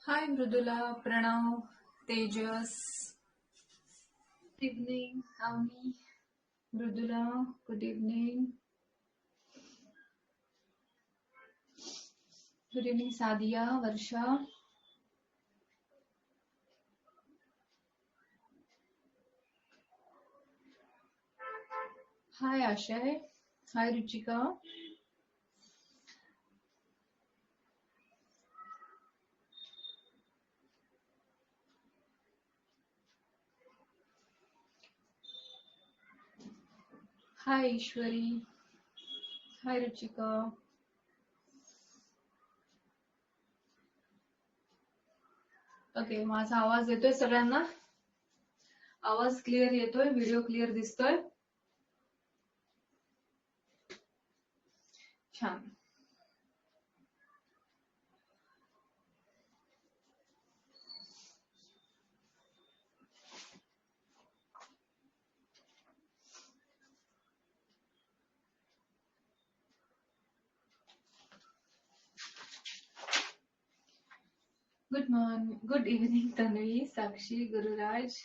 Hi Mrudula, Pranav, Tejas. Good evening, Avni. Mrudula, good evening. Good evening, Sadia, Varsha. Hi Ashay. Hi Ruchika. Hi Ishwari. Hi Ruchika. Okay, माझा आवाज येतोय सगळ्यांना? आवाज clear येतोय? Video clear दिसतोय? छान. Good morning, good evening Tanvi, Sakshi, Gururaj.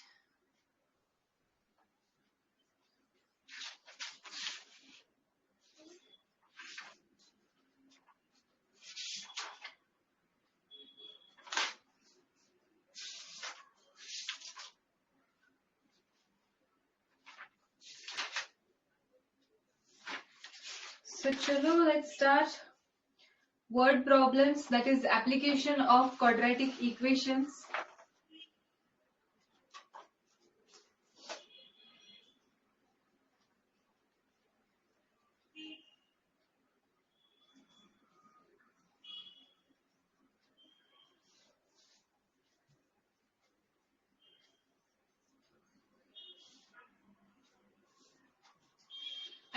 So chalo, let's start. Word problems, that is application of quadratic equations.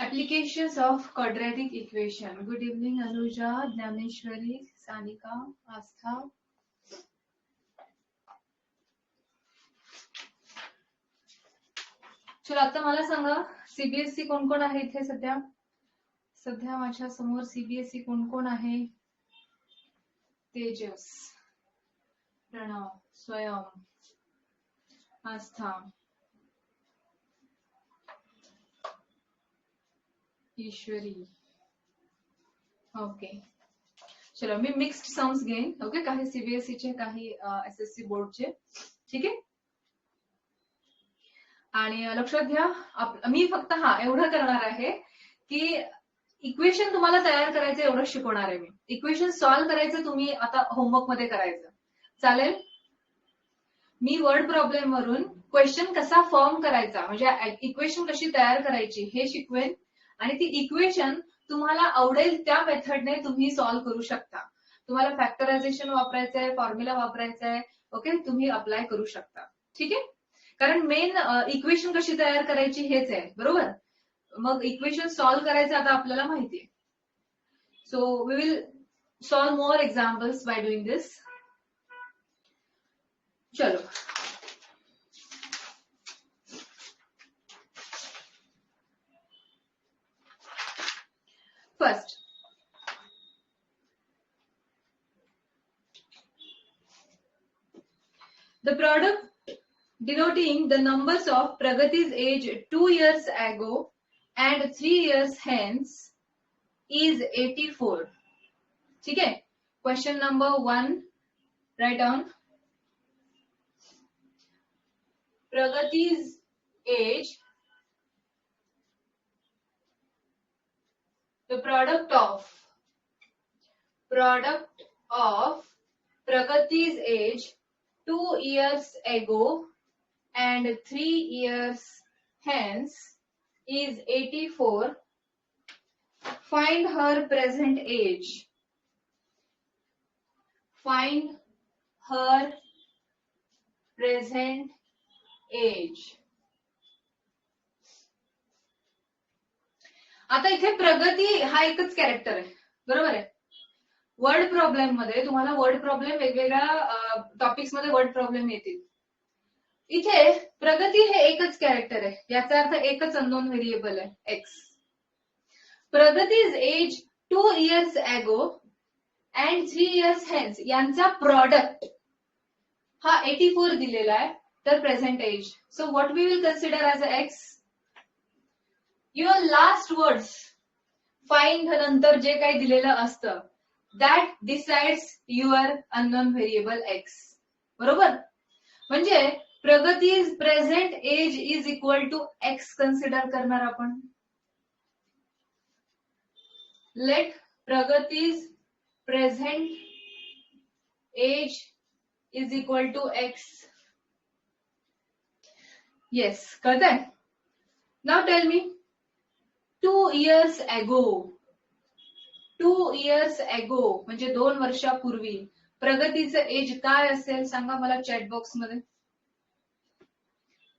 Applications of quadratic equation. Good evening, Anuja, Dnyaneshwari, Sanika, Astha. चला, आता मला सांगा, सीबीएसई कोण कोण आहे इथे सध्या? सध्या माझ्या समोर सीबीएसई कोण कोण आहे? तेजस, प्रणव, स्वयं, आस्था, ईश्वरी. ओके, चलो मी मिक्स्ड सम्स घेईन. ओके, काही सीबीएसईचे, काही एसएससी बोर्डचे. ठीक आहे. आणि लक्षात घ्या, मी फक्त एवढं करणार आहे की इक्वेशन तुम्हाला तयार करायचं एवढं शिकवणार आहे. मी इक्वेशन सॉल्व्ह करायचं तुम्ही आता होमवर्क मध्ये करायचं. चालेल? मी वर्ड प्रॉब्लेम वरून क्वेश्चन कसा फॉर्म करायचा, म्हणजे इक्वेशन कशी तयार करायची हे शिकवेन. आणि ती इक्वेशन तुम्हाला आवडेल त्या मेथडने तुम्ही सॉल्व्ह करू शकता. तुम्हाला फॅक्टरायझेशन वापरायचंय, फॉर्म्युला वापरायचंय, ओके, तुम्ही अप्लाय करू शकता. ठीक आहे? कारण मेन इक्वेशन कशी तयार करायची हेच आहे, बरोबर? मग इक्वेशन सॉल्व्ह करायचं आता आपल्याला माहितीये. So we will solve more examples by doing this. चलो, first, the product denoting the numbers of Pragati's age 2 years ago and 3 years hence is 84. ठीक है? Question number 1, write down. Pragati's age, the product of Pragati's age 2 years ago and 3 years hence is 84. Find her present age. Find her present age. आता इथे प्रगती हा एकच character आहे, बरोबर आहे? वर्ड प्रॉब्लेम मध्ये तुम्हाला वर्ड प्रॉब्लेम वेगवेगळ्या टॉपिक्स मध्ये वर्ड प्रॉब्लेम येतील. इथे प्रगती हे एकच कॅरेक्टर आहे, याचा अर्थ एकच अननोन व्हेरिएबल आहे, एक्स. प्रगतीज age 2 years ago and 3 years hence यांचा प्रॉडक्ट हा 84 दिलेला आहे, तर present age. So what we will consider as a x? Your last words find नंतर जे काही दिलेलं असतं that decides your unknown variable x. बरोबर? म्हणजे प्रगतीज present age is equal to x consider करणार आपण. लेट प्रगतीज present age is equal to x. Yes, कळतंय? नाव tell me, 2 years ago, 2 years ago म्हणजे 2 वर्षापूर्वी प्रगतीचं एज काय असेल सांगा मला चॅट बॉक्स मध्ये.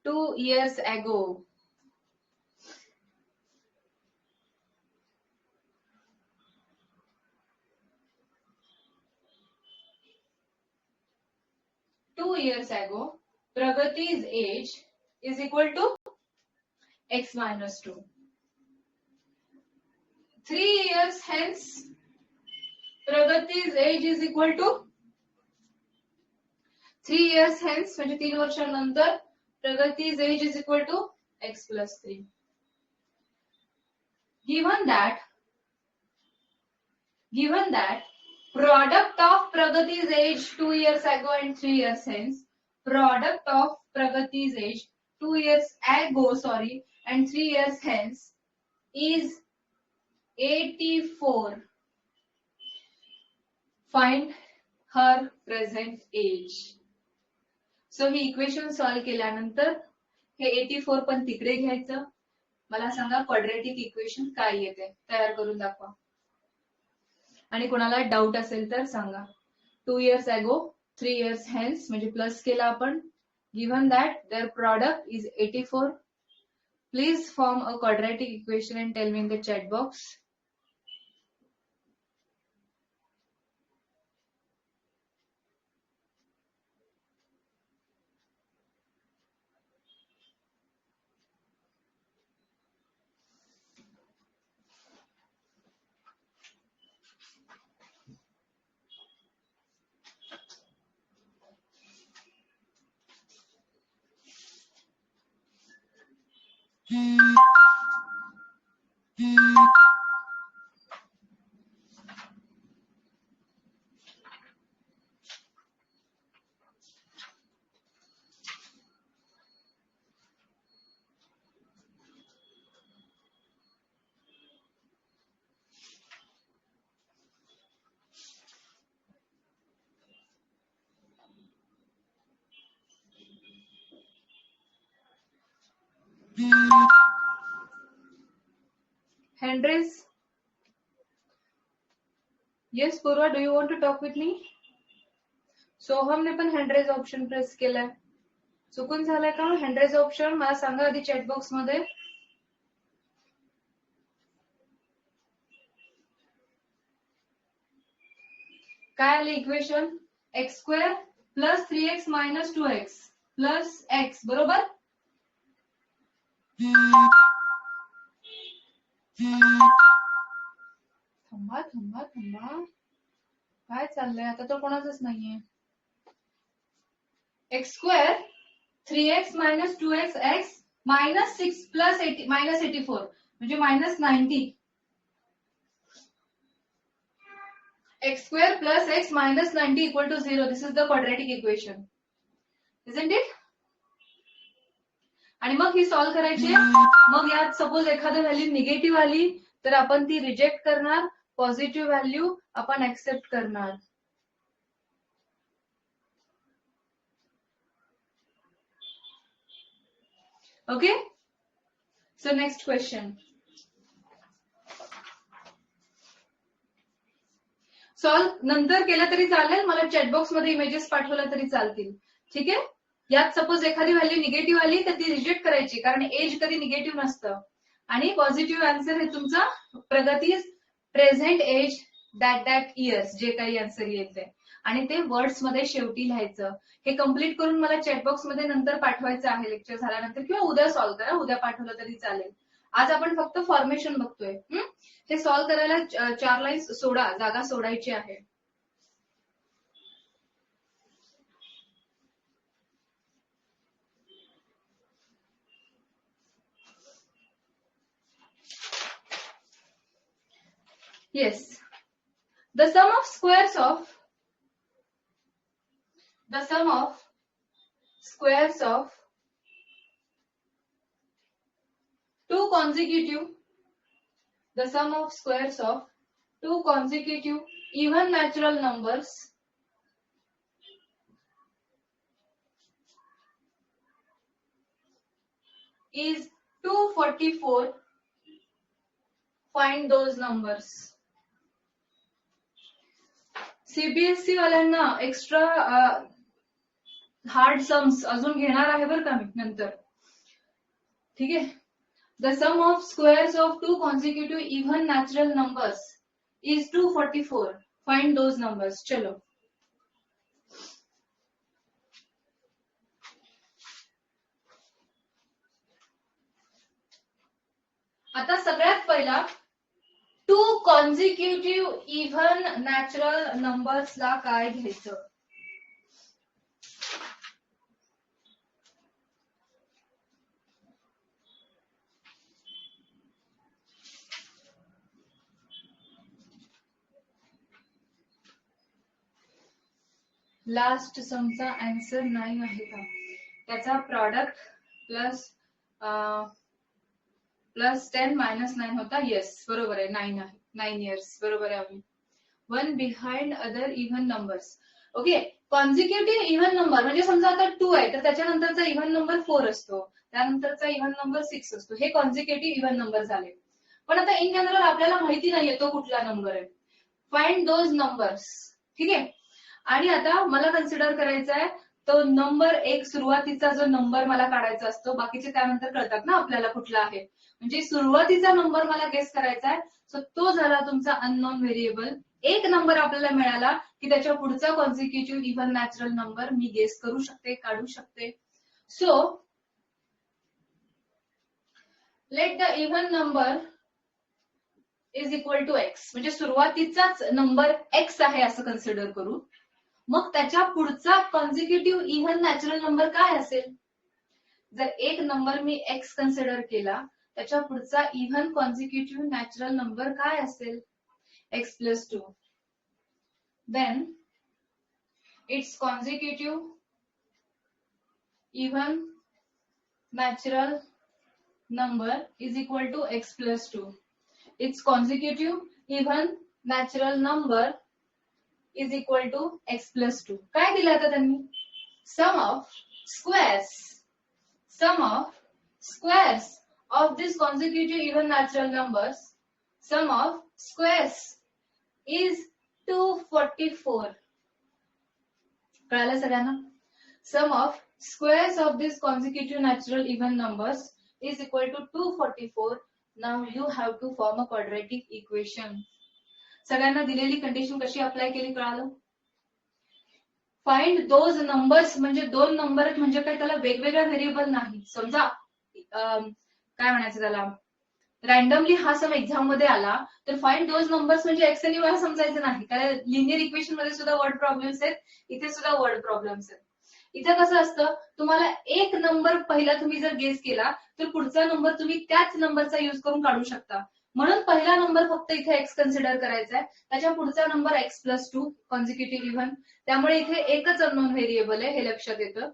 2 years ago. Two years ago, Pragati's age is equal to x minus 2. 3 years hence, Pragati's age is equal to 3 years hence म्हणजे 3 वर्षानंतर Pragati's age is equal to x plus 3. Given that product of Pragati's age 2 years ago and 3 years hence, product of Pragati's age 2 years ago, and 3 years hence is 84. Find her present age. So he equation solve केल्यानंतर हे 84 पण तिकडे घ्यायचं. मला सांगा quadratic equation काय येते, तयार करून दाखवा. आणि कोणाला डाऊट असेल तर सांगा. 2 years ago, 3 years hence म्हणजे प्लस केला आपण. Given that there product is 84. Please form a quadratic equation and tell me in the chat box. Hendrix? Yes, Purva, do you want to talk with me? सोहमने पण हँडरेज option press केलाय. चुकून झालाय का हँडरेज option? मला सांगा आधी चॅट बॉक्स मध्ये. काय आले equation? X square plus 3x minus 2x plus x. बरोबर? थांबा थांबा थांबा, काय चाललंय आता? तर कोणाचंच नाहीये. X square 3x minus 2x x minus 6 plus minus 84 म्हणजे minus 90. x square plus x minus 90 equal to 0. This is the quadratic equation. Isn't it? आणि मग ही सॉल्व्ह करायची. मग यात सपोज एखादी व्हॅल्यू निगेटिव्ह आली तर आपण ती रिजेक्ट करणार, पॉझिटिव्ह व्हॅल्यू आपण ऍक्सेप्ट करणार. Okay, so next question. Solve नंतर केलं तरी चालेल, मला चॅटबॉक्स मध्ये इमेजेस पाठवल्या तरी चालतील. ठीक आहे. यात सपोज एखादी व्हॅल्यू निगेटिव्ह आली तर ती रिजेक्ट करायची, कारण एज कधी निगेटिव्ह नसतं. आणि पॉझिटिव्ह आन्सर हे तुमचा प्रगती प्रेझेंट एज दॅट इयर्स जे काही आन्सर येते आणि ते वर्ड्स मध्ये शेवटी लिहायचं. हे कम्प्लीट करून मला चॅटबॉक्स मध्ये नंतर पाठवायचं आहे लेक्चर झाल्यानंतर, किंवा उद्या सॉल्व्ह करा, उद्या पाठवलं तरी चालेल. आज आपण फक्त फॉर्मेशन बघतोय. हे सॉल्व्ह करायला 4 लाईन्स जागा सोडायची आहे. Yes. The sum of squares of two consecutive the sum of squares of two consecutive even natural numbers is 244. Find those numbers. CBSE वाल्यांना एक्स्ट्रा हार्ड सम्स अजून घेणार आहे बरं का मी नंतर. ठीक आहे. The sum of squares of two consecutive even natural numbers is 244. Find those numbers. चलो. आता सगळ्यात पहिला टू कॉन्झिक्युटिव्ह इव्हन नॅचरल नंबर्सला काय घ्यायचं. लास्ट समचा आन्सर 9 आहे का. त्याचा प्रॉडक्ट प्लस 10 मायनस 9 होता. येस बरोबर आहे. 9 आहे. 9 इयर्स बरोबर आहे. One behind other even numbers. Okay. Consecutive even number म्हणजे समजा आता 2 आहे तर त्याच्यानंतरचा इव्हन नंबर 4 असतो, त्यानंतरचा इव्हन नंबर 6 असतो. हे कॉन्झिक्युटिव्ह इव्हन नंबर झाले. पण आता इन जनरल आपल्याला माहिती नाहीये तो कुठला नंबर आहे. Find those numbers. ठीक आहे. आणि आता मला कन्सिडर करायचा आहे तो नंबर एक सुरुवातीचा जो नंबर मला काढायचा असतो, बाकीचे त्यानंतर कळतात ना आपल्याला कुठला आहे. म्हणजे सुरुवातीचा नंबर मला गेस करायचा आहे. सो तो झाला तुमचा अननोन व्हेरिएबल. एक नंबर आपल्याला मिळाला की त्याच्या पुढचा कॉन्झिक्युटिव्ह इव्हन नॅचरल नंबर मी गेस करू शकते, काढू शकते. So let the even number is equal to X. म्हणजे सुरुवातीचाच नंबर एक्स आहे असं कन्सिडर करू. मग त्याच्या पुढचा कॉन्झिक्युटिव्ह इव्हन नॅचरल नंबर काय असेल. जर एक नंबर मी एक्स कन्सिडर केला त्याच्या पुढचा इव्हन कॉन्झिक्युटिव्ह नॅचरल नंबर काय असेल. X plus 2. Then it's consecutive even natural number is equal to x plus 2. It's consecutive even natural number is equal to x plus 2. काय दिलं आता त्यांनी. Sum of squares of this consecutive even natural numbers, sum of squares is 244. कळालं सगळ्यांना. Sum of squares of this consecutive natural even numbers is equal to 244. Now you have to form a quadratic equation. सगळ्यांना दिलेली condition कशी apply केली कळालं. Find those numbers. म्हणजे दोन number म्हणजे काय त्याला वेगवेगळा व्हेरिएबल नाही. समजा काय म्हणायचं त्याला रॅन्डमली हा सम एक्झाम मध्ये आला तर फाइंड दोज नंबर्स म्हणजे एक्स आणि वाय समजायचं नाही. कारण लिनियर इक्वेशन मध्ये सुद्धा वर्ड प्रॉब्लेम्स आहेत, इथे सुद्धा वर्ड प्रॉब्लेम्स आहेत. इथे कसं असतं तुम्हाला एक नंबर पहिला तुम्ही जर गेस केला तर पुढचा नंबर तुम्ही त्याच नंबरचा युज करून काढू शकता. म्हणून पहिला नंबर फक्त इथे एक्स कन्सिडर करायचा आहे. त्याच्या पुढचा number x plus 2 consecutive even. त्यामुळे इथे एकच अननोन व्हेरिएबल आहे हे लक्षात येतं.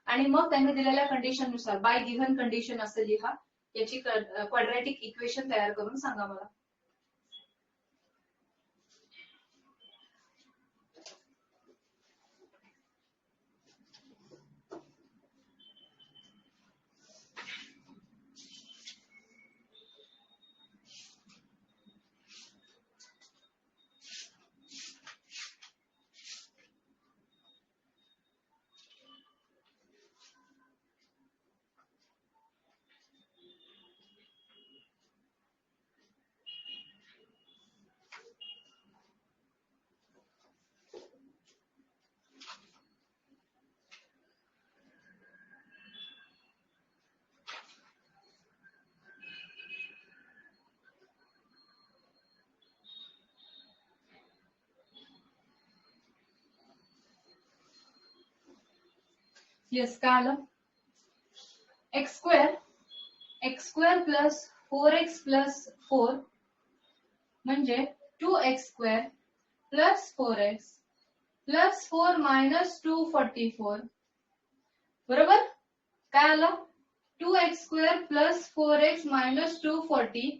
आणि मग त्यांनी दिलेल्या कंडिशन नुसार बाय गिव्हन कंडिशन असं लिहा. याची क्वाड्रॅटिक इक्वेशन तयार करून सांगा मला. येस काय आलं. X square plus 4x plus 4 म्हणजे 2x² plus 4x plus 4 minus 244 बरोबर. काय आलं 2x² प्लस 4x मायनस 240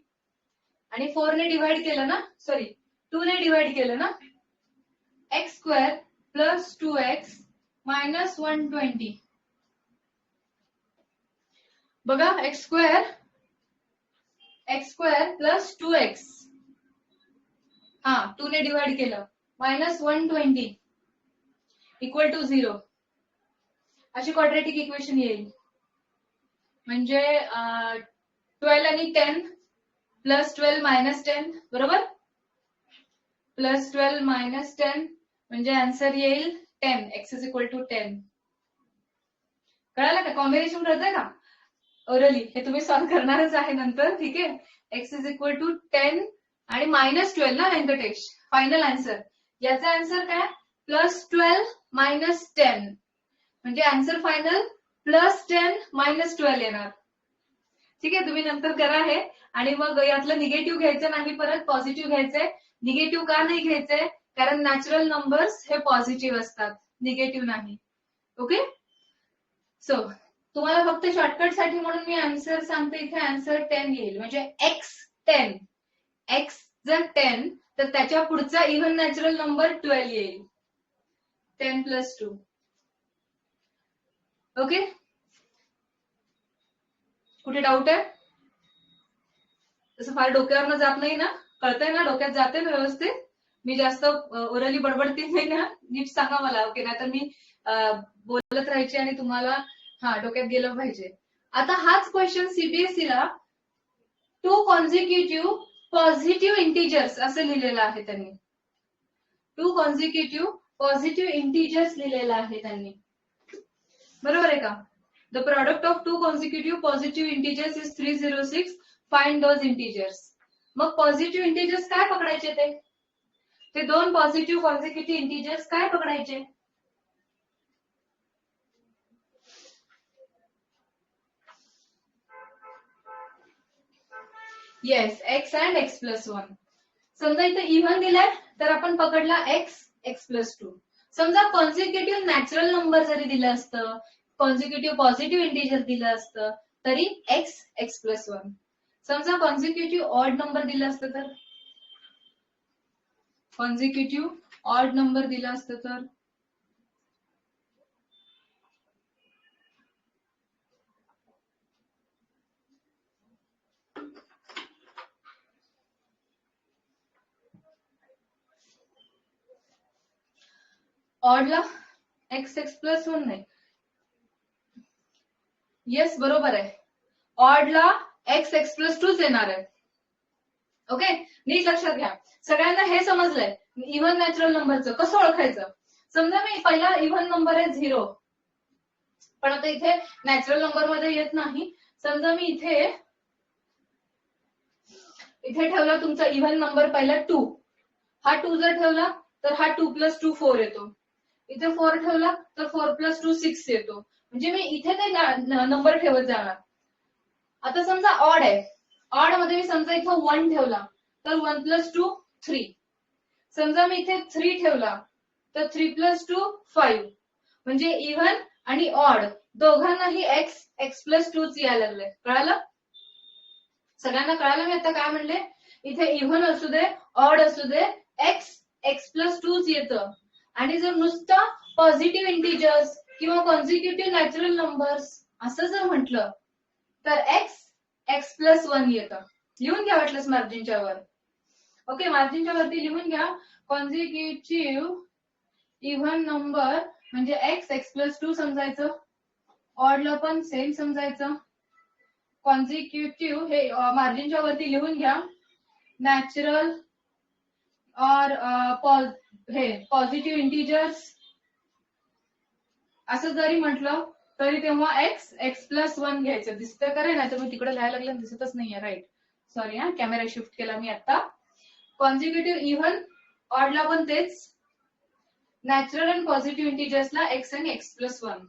आणि 4 ने डिवाइड केलं ना, सॉरी 2 ने डिवाइड केलं ना, x² प्लस 2x मायनस 120 बघा x² प्लस 2x 2 ने डिवाइड केलं मायनस 120 इक्वल टू 0 अशी क्वाड्रॅटिक इक्वेशन येईल. म्हणजे 12 आणि 10 प्लस 12 मायनस 10 बरोबर. प्लस 12 मायनस 10 म्हणजे आन्सर येईल 10. x is equal to 10. कळालं का? कॉम्बिनेशन कळतंय का? ओरली हे तुम्ही सॉल्व्ह करणारच आहे नंतर, ठीक आहे. x इज इक्वल टू 10 आणि मायनस 12 ना व्यंकटेश, फायनल आन्सर. याचा आन्सर काय प्लस 12 मायनस 10 म्हणजे आन्सर फायनल प्लस 10 मायनस 12 येणार. ठीक आहे, तुम्ही नंतर करा हे. आणि मग यातलं निगेटिव्ह घ्यायचं नाही, परत पॉझिटिव्ह घ्यायचंय. निगेटिव्ह का नाही घ्यायचंय? कारण नॅचरल नंबर्स हे पॉझिटिव्ह असतात, निगेटिव्ह नाही. ओके. सो तुम्हाला फक्त शॉर्टकट साठी म्हणून मी आन्सर सांगते. इथे आन्सर 10 येईल. म्हणजे x 10, x जर 10 तर त्याच्या पुढचा इव्हन नॅचरल नंबर 12 येईल. 10 प्लस 2. ओके. कुठे डाऊट आहे? तसं फार डोक्यावरनं जात नाही ना, कळतंय ना, डोक्यात जाते ना व्यवस्थित. मी जास्त ओरली बडबडते नाही ना, नीट सांगा मला. ओके, नाही तर मी बोलत राहायची आणि तुम्हाला डोक्यात गेलं पाहिजे. आता हाच क्वेश्चन सीबीएसईला 2 कॉन्झिक्युटिव्ह पॉझिटिव्ह इंटिजर्स असं लिहिलेलं आहे त्यांनी. 2 कॉन्झिक्युटिव्ह पॉझिटिव्ह इंटिजर्स लिहिलेलं आहे त्यांनी. बरोबर आहे का? The product of 2 consecutive positive integers is 306. Find those integers. मग पॉझिटिव्ह इंटिजर्स काय पकडायचे? ते 2 पॉझिटिव्ह कॉन्झिक्युटिव्ह इंटिजर्स काय पकडायचे? Yes, x and x plus 1. समजा इथे इव्हन दिलाय तर आपण पकडला x प्लस 2. समजा कॉन्झिक्युटिव्ह नॅचरल नंबर जरी दिलं असतं, कॉन्झिक्युटिव्ह पॉझिटिव्ह इंटिजर दिलं असतं तरी x प्लस 1. समजा कॉन्झिक्युटिव्ह ऑड नंबर दिलं असतं तर, कॉन्झिक्युटिव्ह ऑड नंबर दिला असतं तर ऑडला x प्लस 1 नाही. येस, बरोबर आहे. ऑडला x प्लस 2 येणार आहे. ओके, नीट लक्षात घ्या. सगळ्यांना हे समजलंय इव्हन नॅचरल नंबरचं कसं ओळखायचं. समजा मी पहिला इव्हन नंबर आहे 0, पण आता इथे नॅचरल नंबर मध्ये येत नाही. समजा मी इथे ठेवला तुमचा इव्हन नंबर पहिला 2. हा 2 जर ठेवला तर हा 2 प्लस 2 4 येतो. इथे 4 ठेवला तर 4 प्लस 2 6 येतो. म्हणजे मी इथे ते नंबर ठेवत जाणार. आता समजा ऑड आहे, ऑड मध्ये मी समजा इथं 1 ठेवला तर 1 प्लस 2 3. समजा मी इथे 3 ठेवला तर 3 प्लस 2 5. म्हणजे इव्हन आणि ऑड दोघांनाही x प्लस 2 यायला लागलंय. कळालं? सगळ्यांना कळालं मी आता काय म्हणले? इथे इव्हन असू दे ऑड असू दे x प्लस 2 येतं. आणि जर नुसतं पॉझिटिव्ह इंटिजर्स किंवा कॉन्झिक्युटिव्ह नॅचरल नंबर्स असं जर म्हटलं तर x प्लस 1 येतं. लिहून घ्या वाटलंच मार्जिनच्या वर. ओके, मार्जिनच्या वरती लिहून घ्या. कॉन्झिक्युटिव्ह इव्हन नंबर म्हणजे x प्लस 2 समजायचं. ऑडला पण सेम समजायचं. कॉन्झिक्युटिव्ह हे मार्जिनच्या वरती लिहून घ्या. नॅचरल और पॉझिटिव्ह इंटिजर्स असं जरी म्हटलं तरी तेव्हा x प्लस 1 घ्यायचं. दिसतंय का रे? नाही तर मी तिकडे लिहायला लागलं दिसतच नाहीये. राईट, सॉरी कॅमेरा शिफ्ट केला मी आता. कॉन्झिक्युटिव्ह इव्हन ऑडला पण तेच. नॅचरल अँड पॉझिटिव्ह इंटिजर्सला x आणि x प्लस 1.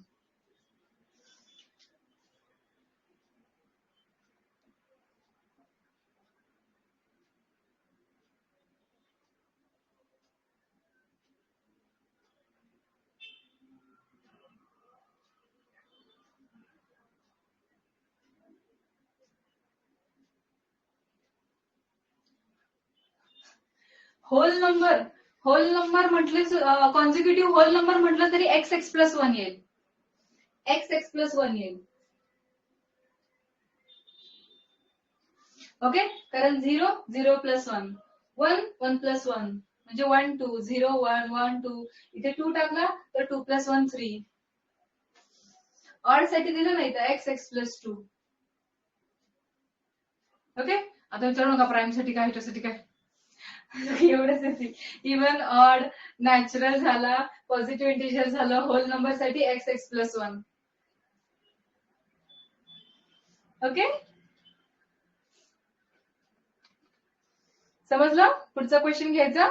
होल नंबर म्हटले कॉन्झिक्युटिव्ह होल नंबर म्हटलं तरी x प्लस 1 येईल. x प्लस 1 येईल. ओके, कारण 0 प्लस 1 1 प्लस 1 म्हणजे 1 2 0 1 1 2 इथे 2 टाकला तर 2 प्लस 1 3. ऑड साठी दिलं नाही तर x प्लस 2. ओके, आता विचारू नका प्राईम साठी काय ह्याच्यासाठी काय. एवढंच येते. इव्हन ऑड नॅचरल झाला, पॉझिटिव्ह इंटिजर झालं, होल नंबर साठी x प्लस 1. ओके, समजलं? पुढचा क्वेश्चन घ्यायचा.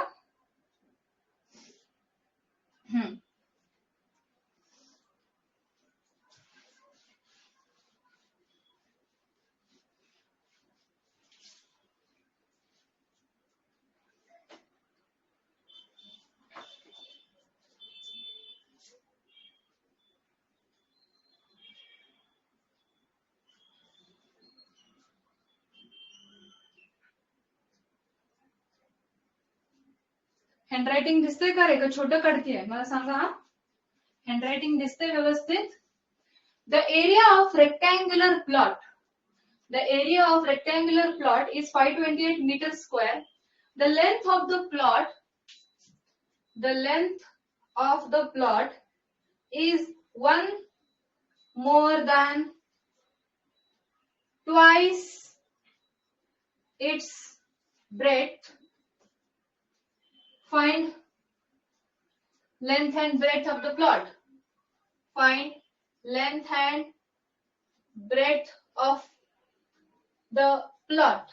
हँडरायटिंग दिसतंय का रे, का छोटं काढतीये मला सांगा. हा, हँडरायटिंग दिसतंय व्यवस्थित? The area of rectangular plot, the area of rectangular plot is 528 meters square. The length of the plot is 1 more than twice its breadth. Find length and breadth of the plot. Find length and breadth of the plot.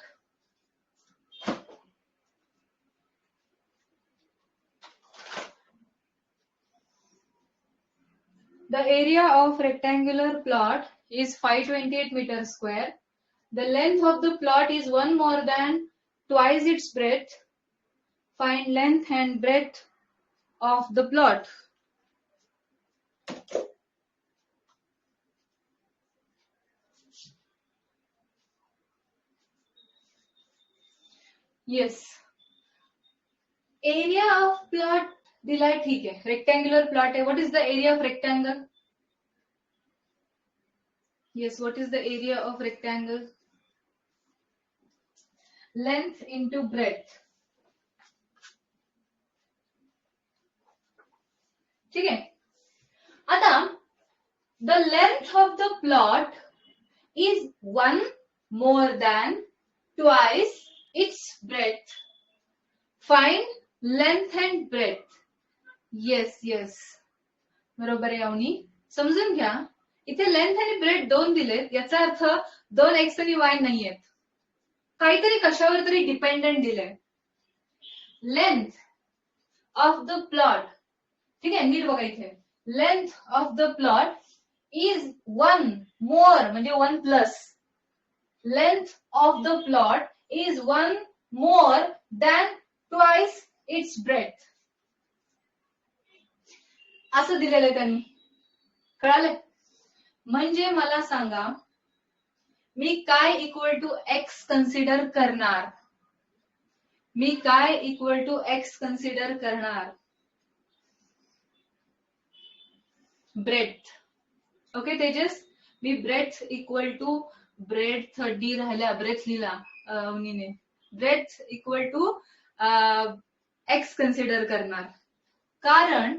The area of rectangular plot is 528 meters square. The length of the plot is 1 more than twice its breadth. Find length and breadth of the plot. Yes. Area of plot दिलाय, ठीक है. Rectangular plot है. What is the area of rectangle? Yes, what is the area of rectangle? Length into breadth. ठीक है. आता the length of the plot is 1 more than twice its breadth. Find length and breadth. Yes. बरोबर आहे अवनी. समजून घ्या, इथे length आणि bread दोन दिलेत, याचा अर्थ 2 x आणि y नाहीयेत, काहीतरी कशावर तरी डिपेंडंट दिलंय. लेंथ ऑफ द प्लॉट, ठीक आहे, नीट बघा इथे. Length of the plot is 1 मोर म्हणजे 1 plus. Length of the plot is 1 more than twice its breath. असं दिलेलं आहे त्यांनी, कळालं? म्हणजे मला सांगा, मी काय इक्वल टू एक्स कन्सिडर करणार? मी काय इक्वल टू एक्स कन्सिडर करणार? ब्रेथ. ओके तेजस, मी breadth equal to breadth D राहिला, ब्रेथ लिहिला अवनीने. Breadth equal to x consider करणार, कारण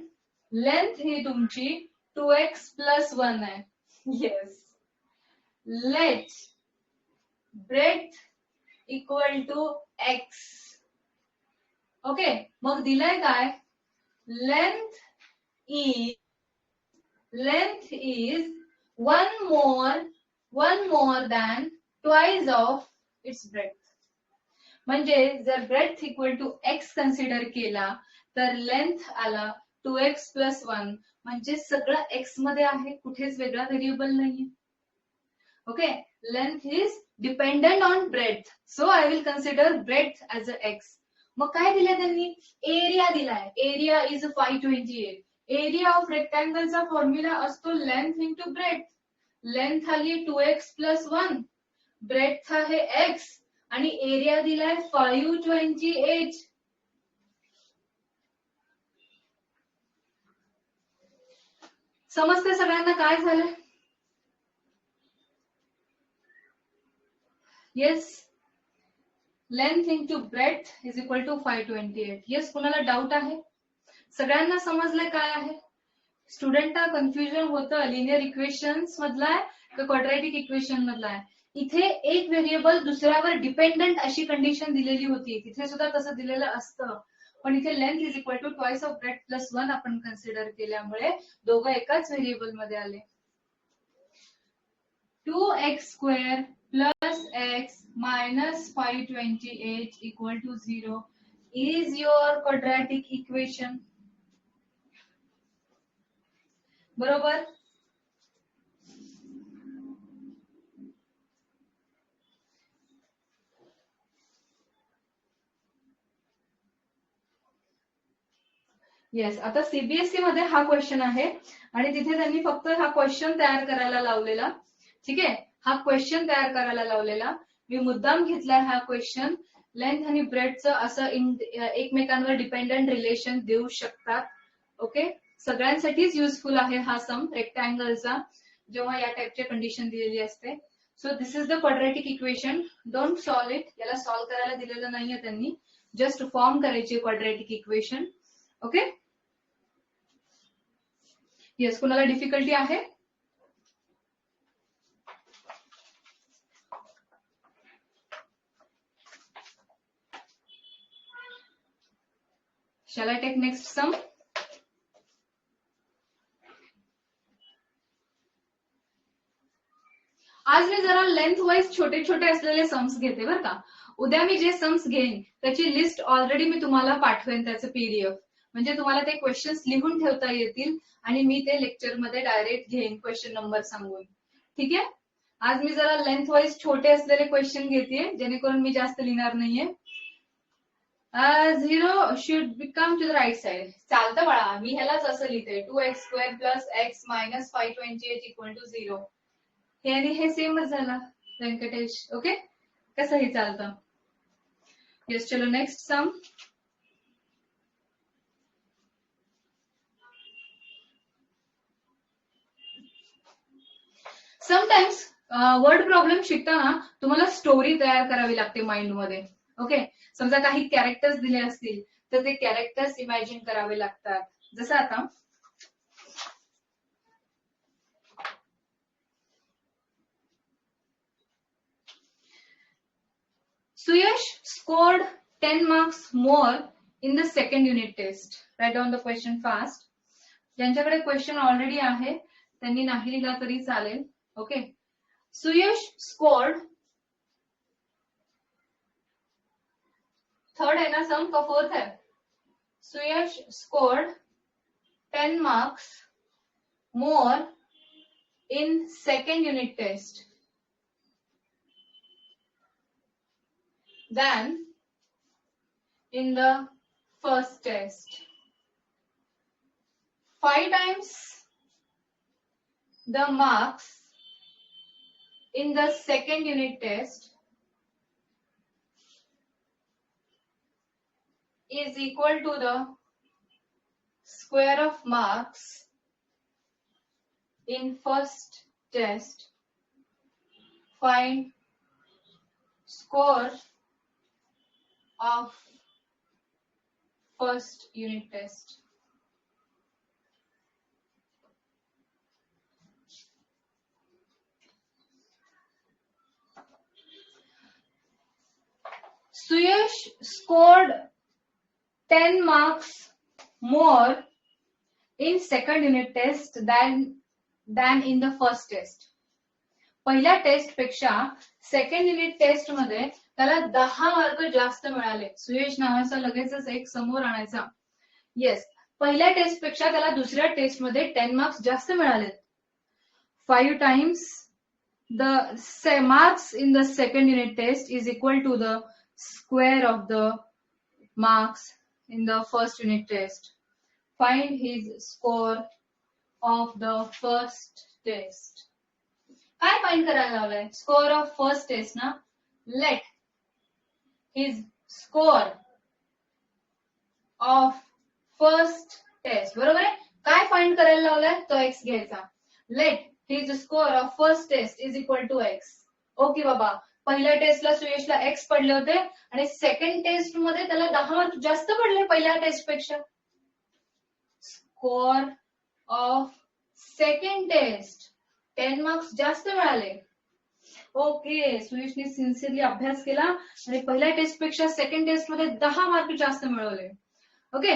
लेंथ ही तुमची 2x प्लस 1 आहे. Yes. Let breadth equal to x. Okay, मग दिलंय काय? Length is 1 more than twice of its breadth. म्हणजे जर breadth equal to x consider केला तर लेंथ आला 2x प्लस 1, म्हणजे सगळं एक्स मध्ये आहे, कुठेच वेगळा व्हेरिएबल नाहीये. Okay, length is dependent on breadth, so I will consider breadth as a x. मग काय दिलंय त्यांनी? एरिया दिलाय. Area is 528. एरिया ऑफ रेक्टँगलचा फॉर्म्युला असतो लेंथ इंटू ब्रेथ. लेंथ आली 2x प्लस 1, ब्रेथ आहे x, आणि एरिया दिलाय 528. समजते सगळ्यांना काय झालंय? Yes, length into breadth is equal to 528. Yes, कुणाला डाऊट आहे? सगळ्यांना समजलंय काय आहे? स्टुडंटला कन्फ्युजन होतं लिनियर इक्वेशन्स मधला आहे का क्वाड्रॅटिक इक्वेशन मधला आहे? इथे एक व्हेरिएबल दुसऱ्यावर डिपेंडंट अशी कंडिशन दिलेली होती, तिथे सुद्धा तसं दिलेलं असतं, पण इथे length is equal to twice of breadth plus 1 आपण कन्सिडर केल्यामुळे दोघं एकाच व्हेरिएबल मध्ये आले. 2x² plus x minus 528 equal to 0 is your quadratic equation. बरोबर? येस, आता सीबीएसई मध्ये हा क्वेश्चन आहे आणि तिथे त्यांनी फक्त हा क्वेश्चन तयार करायला लावलेला. ठीक आहे, हा क्वेश्चन तयार करायला लावलेला. मी मुद्दाम घेतलाय हा क्वेश्चन. लेंथ आणि ब्रेथचं असं एकमेकांवर डिपेंडंट रिलेशन देऊ शकतात. ओके, सगळ्यांसाठीच युजफुल आहे हा सम रेक्टँगलचा जेव्हा या टाइपची कंडिशन दिलेली असते. So this is the quadratic equation. Don't solve it, याला सॉल्व करायला दिलेलं नाहीये त्यांनी, जस्ट फॉर्म करायची क्वाड्रॅटिक इक्वेशन. ओके, येस, कुणाला डिफिकल्टी आहे? Shall I take next sum? आज मी जरा लेंथ वाईज छोटे छोटे असलेले सम्स घेते बरं का. उद्या मी जे सम्स घेईन त्याची लिस्ट ऑलरेडी मी तुम्हाला पाठवेन, त्याचं पीडीएफ, म्हणजे तुम्हाला ते क्वेश्चन्स लिहून ठेवता येतील आणि मी ते लेक्चरमध्ये डायरेक्ट घेईन क्वेश्चन नंबर सांगून. ठीक आहे, आज मी जरा लेंथ वाईज छोटे असलेले क्वेश्चन घेते जेणेकरून मी जास्त लिहिणार नाहीये. 0 should become to the right side. चालतं बाळा, मी ह्यालाच असं लिहिते 2x² plus x minus 528 equal to 0. हे आणि हे सेमच झाला व्यंकटेश. ओके, कसंही चालतं. येस, चलो next sum. Sometimes word problem शिकताना तुम्हाला स्टोरी तयार करावी लागते माइंड मध्ये. ओके, समजा काही कॅरेक्टर्स दिले असतील तर ते कॅरेक्टर्स इमॅजिन करावे लागतात. जसं आता Suyash scored 10 marks more in the second unit test. Write down the question fast. ज्यांच्याकडे क्वेश्चन ऑलरेडी आहे त्यांनी नाही लिहिला तरी चालेल. ओके, सुयश स्कोर्ड, थर्ड है ना सम का फोर्थ है? Suyash scored 10 marks more in second unit test than in the first test. 5 times the marks in the second unit test is equal to the square of marks in first test. Find score of first unit test. Suyash scored 10 marks more in second unit test than in the first test. पहिल्या test पेक्षा second unit taste मध्ये त्याला 10 mark जास्त मिळाले. सुयश नावाचा लगेचच एक समोर आणायचा. येस, पहिल्या टेस्ट पेक्षा त्याला दुसऱ्या टेस्ट मध्ये 10 मार्क्स जास्त मिळाले. 5 times the marks in the second unit test is equal to the square of the marks in the first unit test. Find his score of the first test. काय find करायला लावलंय? Score of first test ना. Let his score of first test, बरोबर आहे. काय find करायला लावलाय, तो एक्स घ्यायचा. Let his score of first test is equal to x. Okay बाबा, पहिल्या टेस्टला सुयशला एक्स पडले होते आणि सेकंड टेस्ट मध्ये त्याला 10 मार्क जास्त पडले पहिल्या टेस्ट पेक्षा. Score of second test 10 marks जास्त मिळाले. ओके, सुयशने सिन्सिअरली अभ्यास केला आणि पहिल्या टेस्ट पेक्षा सेकंड टेस्ट मध्ये 10 मार्क जास्त मिळवले. Okay,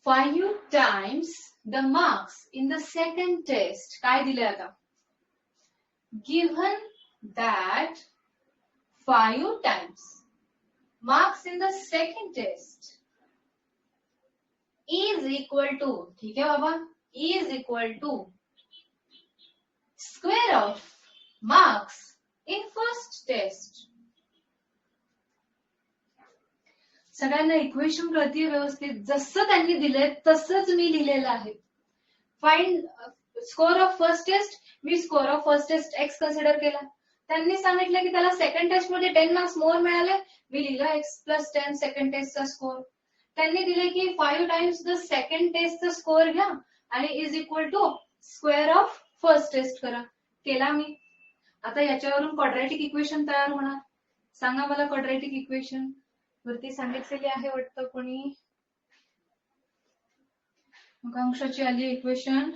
5 times the marks in the second test. काय दिले आता, given that 5 times marks in the second test is equal to, ठीक आहे बाबा, is equal to square of marks in first test. सगळ्यांना इक्वेशन कळतीये व्यवस्थित, जसं त्यांनी दिलंय तसंच मी लिहिलेलं आहे. Find score of first test, मी score of first test x consider केला. त्यांनी सांगितलं की त्याला सेकंड टेस्ट मध्ये 10 मार्क्स मोर मिळाले, मी लिहिलं एक्स प्लस 10 सेकंड टेस्टचा स्कोर. त्यांनी दिले की 5 टाइम्स द सेकंड टेस्टचा स्कोर घ्या आणि is equal to square of first test करा. केला मी. आता याच्यावरून क्वाड्रॅटिक इक्वेशन तयार होणार. सांगा मला क्वाड्रॅटिक इक्वेशन. वरती सांगितलेली आहे वाटतं कोणी, आकांक्षाची आली equation.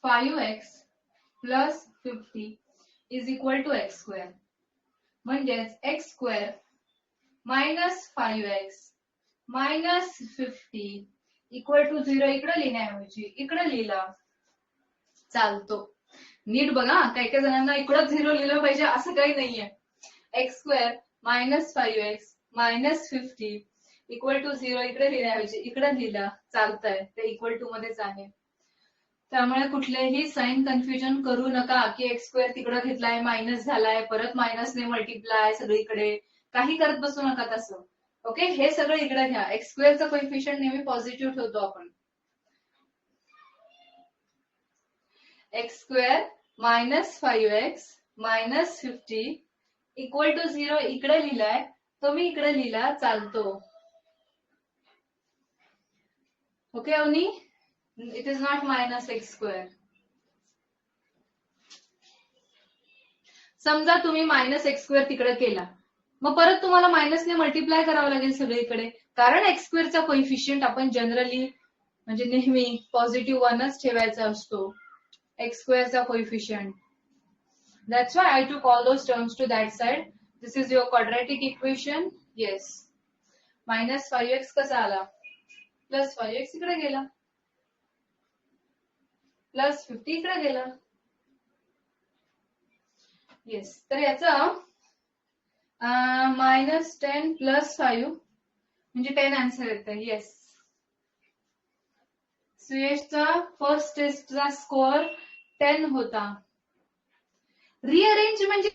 Five x plus 50 is equal to x square. म्हणजेच x square minus 5x minus 50 equal to 0. इकडे लिहिण्याऐवजी इकडे लिहिला चालतो. नीट बघा, काही काही जणांना इकडं 0 लिहिलं पाहिजे असं काही नाहीये. X square minus 5x minus 50 equal to 0 इकडे लिहिण्याऐवजी इकडे लिहिला चालतंय, ते इक्वल टू मध्येच आहे. त्यामुळे कुठलेही साइन कन्फ्युजन करू नका की एक्स स्क्वेअर तिकडे घेतलाय, मायनस झालाय, परत मायनसने मल्टिप्लाय, सगळीकडे काही करत बसू नका तसं. ओके, हे सगळं इकडे घ्या. एक्स स्क्वेअरचा कोइफिशियंट नेहमी पॉझिटिव्ह ठेवतो आपण. X square minus 5x minus 50 equal to 0 इकडे लिहिलाय, तो मी इकडे लिहिला चालतो. Okay Avani, it is not minus x square. समजा तुम्ही मायनस एक्स स्क्वेअर तिकडे केला, मग परत तुम्हाला मायनसने मल्टिप्लाय करावं लागेल सगळीकडे, कारण एक्स स्क्वेअरचा कोइफिशियंट आपण जनरली म्हणजे नेहमी पॉझिटिव्ह 1च ठेवायचा असतो. एक्स स्क्वेअरचा coefficient. That's why I took all those terms to that side. This is your quadratic equation. Yes, minus 5x कसा आला, प्लस 5x इकडे गेला, प्लस 50 इकडे गेला. येस, तर याचा मायनस 10 प्लस 5 म्हणजे 10 आन्सर येतं. येस, सुयशचा फर्स्ट टेस्टचा स्कोअर 10 होता. रिअरेंज म्हणजे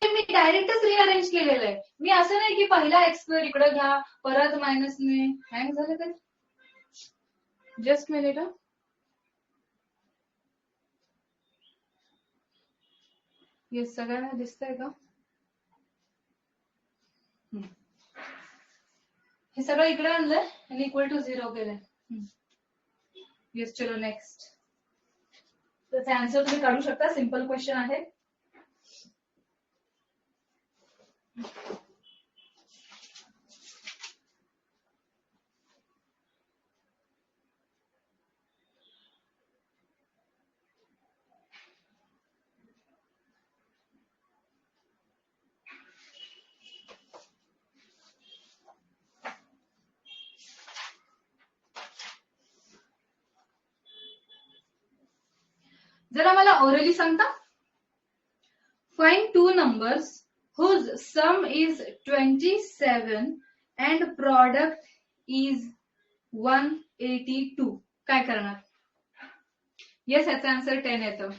मी डायरेक्टच रिअरेंज केलेलं आहे. मी असं नाही की पहिला एक्स स्क्वेअर इकडे घ्या परत मायनसने. हँग झालं काय, जस्ट मिनिट. येस, सगळ्यांना दिसतंय का, हे सगळं इकडे आणलंय आणि इक्वल टू 0 केलंय. येस, चलो नेक्स्ट. त्याचा आन्सर तुम्ही काढू शकता, सिंपल क्वेश्चन आहे. जरा मला ओरली सांगता. Find 2 numbers whose sum is 27 and product is 182. काय करणार? येस, याचा आन्सर 10 येतं.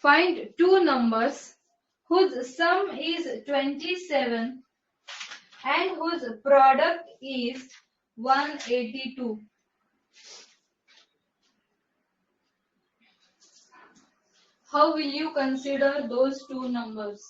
Find two numbers whose sum is 27 and whose product is 182. How will you consider those two numbers?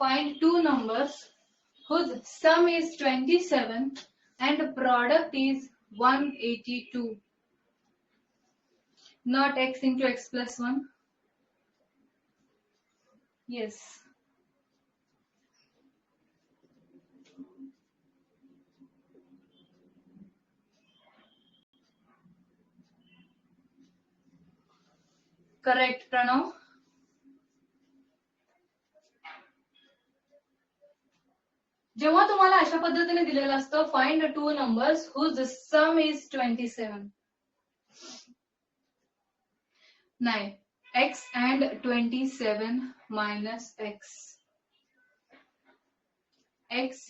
Find two numbers whose sum is 27 and product is 182. Not x into x plus 1. Yes. Correct, Pranav. जेव्हा तुम्हाला अशा पद्धतीने दिलेलं असतं find two numbers whose sum is 27. नाही, x and 27 minus x. x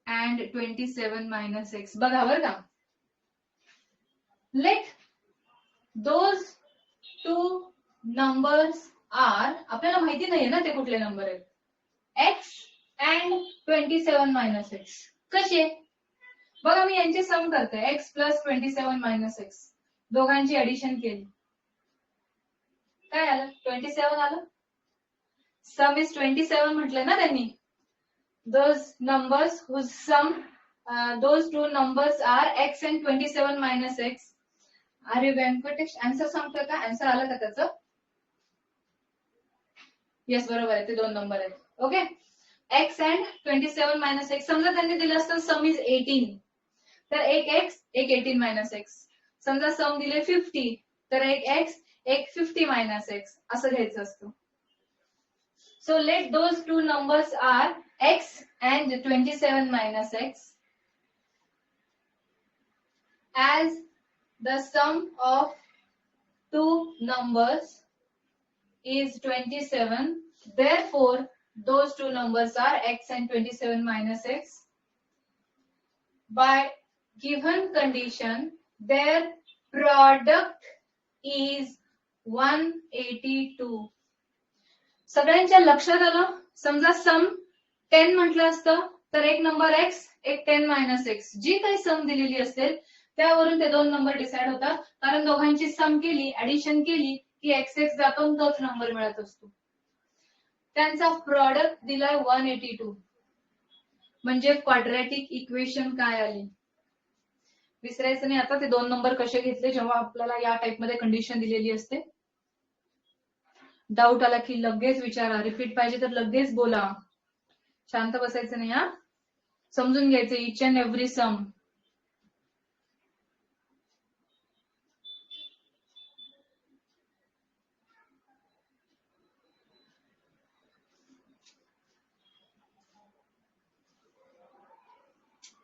and 27 minus x. बघा बरं का. Let those two numbers are, आपल्याला माहिती नाहीये ना ते कुठले नंबर आहेत. x and 27 minus x. कसे? बघा मी यांचे सम करते. x plus 27 minus x. दोघांची ऍडिशन केली. काय आलं? 27 आलं. सम इज 27 म्हटलं ना त्यांनी. Those numbers whose sum, those two numbers are x and 27 minus x. अरे व्यंकटेश, आन्सर सांगतोय का? आन्सर आलं का त्याचं? येस, बरोबर आहे. ते दोन नंबर आहेत. Okay, x and 27 minus x. समजा त्यांनी दिलं असतं सम इज 18, तर एक x एक 18 minus x. समजा सम दिले 50, तर एक x एक 50 minus x असं घ्यायचं असतं. So let those two numbers are x and 27 minus x as the sum of two numbers is 27. Therefore, those two numbers are x and 27 minus x. By given condition, their product is 182. सगळ्यांच्या लक्षात आलं? समजा सम 10 म्हटलं असतं तर एक number x एक 10 minus x. जी काही सम दिलेली असेल त्यावरून ते दोन नंबर डिसाइड होतात. कारण दोघांची सम केली, ऍडिशन केली की x x जातो तोच नंबर मिळत असतो. त्यांचा प्रॉडक्ट दिलाय 182. म्हणजे क्वाड्रॅटिक इक्वेशन काय आली? विसरायचं नाही. आता ते दोन नंबर कसे घेतले जेव्हा आपल्याला या टाइप मध्ये कंडिशन दिलेली असते. डाऊट आला की लगेच विचारा. रिपीट पाहिजे तर लगेच बोला. शांत बसायचं नाही. हा, समजून घ्यायचं each and every sum.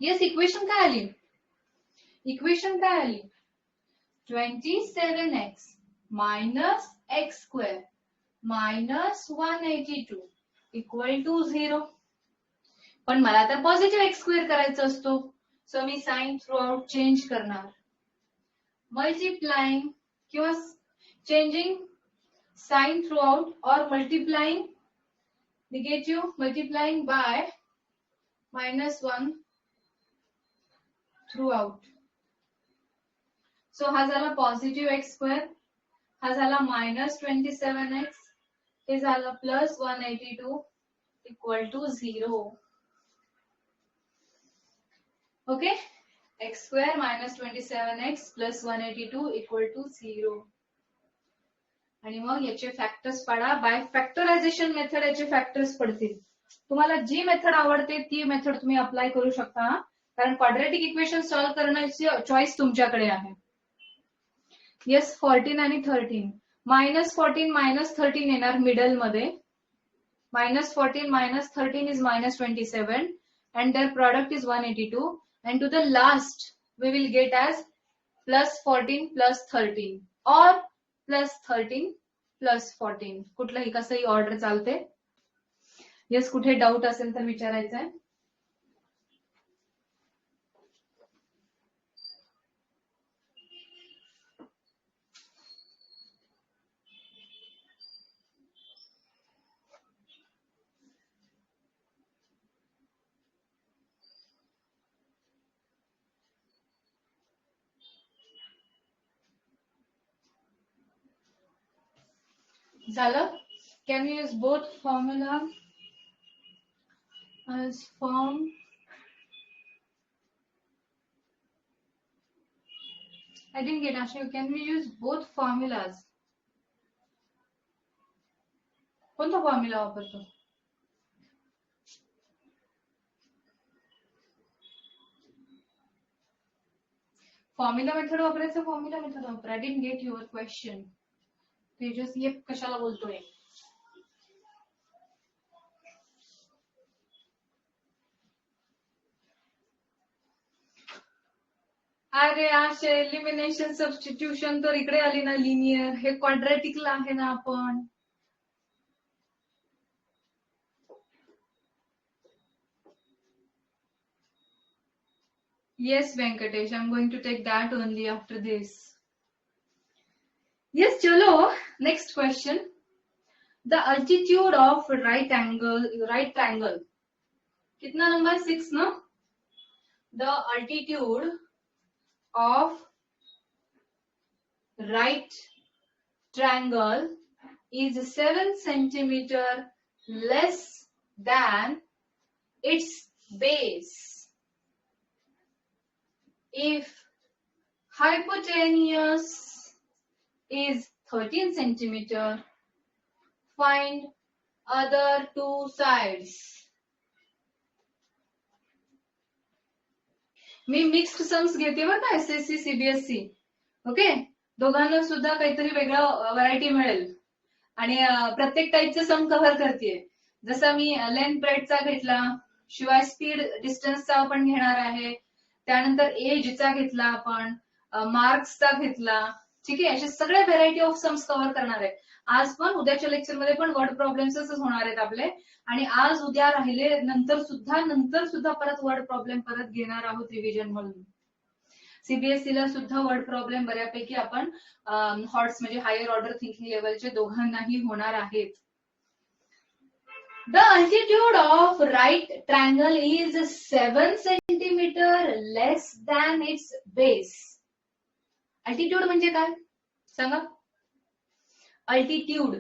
Yes, equation काय आली? इक्वेशन काय आली? 27x minus x square minus 182 equal to 0. पण मला तर पॉझिटिव्ह एक्स स्क्वेअर करायचा असतो. सो मी साइन थ्रू आउट चेंज करणार. मल्टिप्लाइंग किंवा चेंजिंग साइन थ्रू आउट और multiplying negative multiplying by -1 through out. So हा झाला पॉझिटिव्ह एक्स स्क्वेअर, हा झाला -27x, हे झालं plus 182 equal to 0. Okay, x square -27x plus 182 equal to 0. आणि मग याचे फॅक्टर्स पाडा. बाय फॅक्टरायझेशन मेथड याचे फॅक्टर्स पडतील. तुम्हाला जी मेथड आवडते ती मेथड तुम्ही अप्लाय करू शकता. कारण क्वाड्रॅटिक इक्वेशन सॉल्व्ह करण्याची चॉईस तुमच्याकडे आहे. येस 14 आणि 13. -14 -13 येणार मिडल मध्ये. -14 -13 is -27 and their product is 182 and to the last we will get as +14 +13 or +13 +14. कुठलंही कसंही ऑर्डर चालते. येस कुठे डाऊट असेल तर विचारायचं आहे. झालं. Can we use both formula as form? I didn't get Ashu. Can we use both formulas? कोणता फॉर्म्युला वापरतो? फॉर्म्युला मेथड वापरायचं. फॉर्म्युला मेथड वापर. I didn't get your question. Tejas ये कशाला बोलतोय? अरे आशा एलिमिनेशन सबस्टिट्यूशन तर इकडे आली ना लिनियर. हे क्वाड्रॅटिकला आहे ना आपण. Yes, Venkatesh, I'm going to take that only after this. Yes, chalo. Next question. The altitude of right triangle. कितना नंबर 6 ना? The altitude of right triangle is 7 centimeter less than its base. If hypotenuse is 13 centimeter, find other two sides. Me mixed sums घेते बरं का SSC CBSE. Okay, दोघांना सुद्धा काहीतरी वेगळं variety मिळेल आणि प्रत्येक टाईपचे सम कव्हर करते. जसा मी लेंथ ब्रेडचा घेतला, शिवाय स्पीड डिस्टन्सचा आपण घेणार आहे, त्यानंतर एजचा घेतला आपण, मार्क्सचा घेतला. ठीक आहे, असे सगळे व्हेरायटी ऑफ सम्स कव्हर करणार आहे. आज पण उद्याच्या लेक्चरमध्ये पण वर्ड प्रॉब्लेम्सच होणार आहेत आपले. आणि आज उद्या राहिले नंतर सुद्धा परत वर्ड प्रॉब्लेम परत घेणार आहोत रिव्हिजन म्हणून. सीबीएसई ला सुद्धा वर्ड प्रॉब्लेम बऱ्यापैकी आपण हॉट्स म्हणजे हायर ऑर्डर थिंकिंग लेवलचे दोघांनाही होणार आहेत. The altitude of right triangle is 7 centimeter less than its base. Altitude म्हणजे काय सांगा? अल्टिट्यूड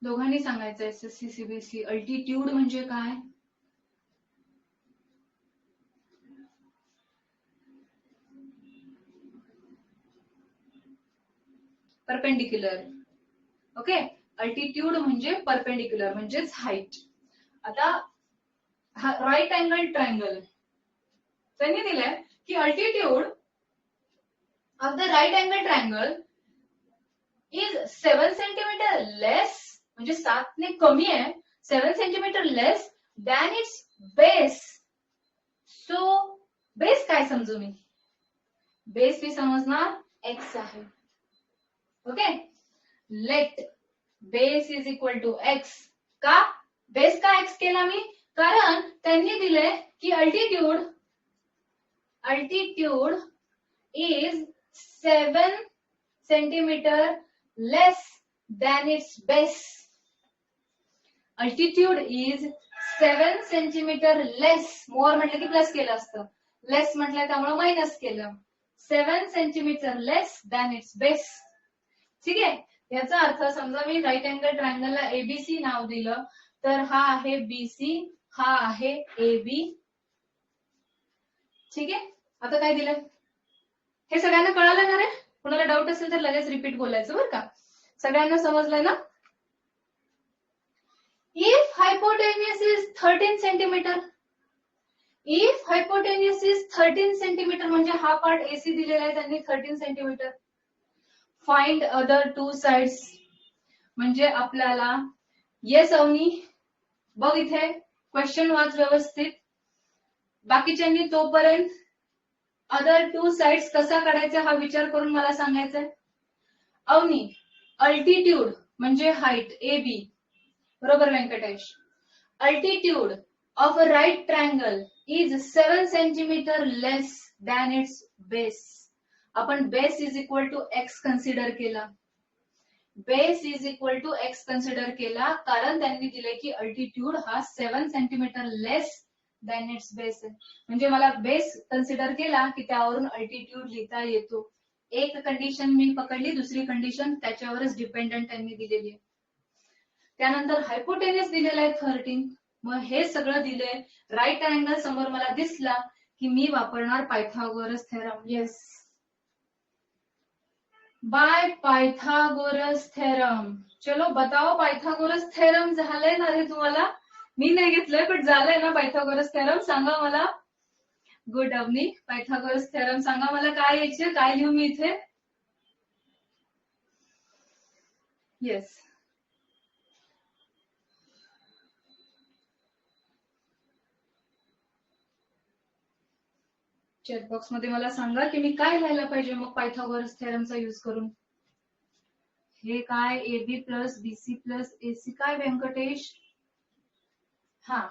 दोघांनी सांगायचं. SSC CBSE अल्टिट्यूड म्हणजे काय? परपेंडिक्युलर. ओके, अल्टिट्यूड म्हणजे परपेंडिक्युलर म्हणजेच हाईट. आता राईट अँगल ट्रायंगल त्यांनी दिलंय की altitude of the right angle triangle is 7 centimetre less, म्हणजे 7 ने कमी आहे, 7 centimetre less than its base. So base काय समजू मी? बेस मी समजणार एक्स आहे. Okay, let base is equal to x. का बेस का एक्स केला मी? कारण त्यांनी दिले की altitude is 7 centimetre less than its base. Altitude is 7 centimetre less. More म्हटलं की प्लस केलं असतं, लेस म्हटलं त्यामुळे मायनस केलं. 7 centimetre less than its base. ठीक आहे, याचा अर्थ समजा मी राईट अँगल ट्रायंगलला एबीसी नाव दिलं तर हा आहे बीसी, हा आहे एबी. ठीक आहे, आता काय दिलं हे सगळ्यांना कळालं ना रे? कुणाला डाऊट असेल तर लगेच रिपीट बोलायचं बरं का. सगळ्यांना समजलंय ना? If hypotenuse is 13 centimetre. If hypotenuse is 13 centimetre म्हणजे हा पार्ट एसी दिलेला आहे त्यांनी 13 centimetre. Find other two sides म्हणजे आपल्याला येस अवनी बघ इथे क्वेश्चन वाच व्यवस्थित. बाकीच्यांनी तोपर्यंत अदर टू साइड्स कसा काढायचा हा विचार करून मला सांगायचंय. अवनी अल्टिट्यूड म्हणजे हाईट ए बी बरोबर Venkatesh. Altitude of a right triangle is 7 centimetre less than its base. आपण base is equal to x consider केला. Base is equal to x consider केला कारण त्यांनी दिले की अल्टिट्यूड हा 7 centimetre less than its base आहे. म्हणजे मला बेस कन्सिडर केला की त्यावरून अल्टिट्यूड लिहिता येतो. एक कंडिशन मी पकडली, दुसरी कंडिशन त्याच्यावरच डिपेंडंट त्यांनी दिलेली आहे. त्यानंतर हायपोटेन्युस दिलेला आहे 13. मग हे सगळं दिलंय. राईट अँगल समोर मला दिसला की मी वापरणार Pythagoras theorem. Yes bye Pythagoras theorem. चलो बताओ पायथागोरस थेरम झालंय ना रे तुम्हाला. मी नाही घेतलंय पण झालंय ना पायथागोरस थेरम. सांगा मला. गुड अवनी. पायथागोरस थेरम सांगा मला काय यायचे, काय लिहू मी इथे. येस चॅटबॉक्स मध्ये मला सांगा की मी काय लिहायला पाहिजे मग पायथागोरस थेरमचा यूज करून. हे काय AB plus BC plus AC काय व्यंकटेश. हा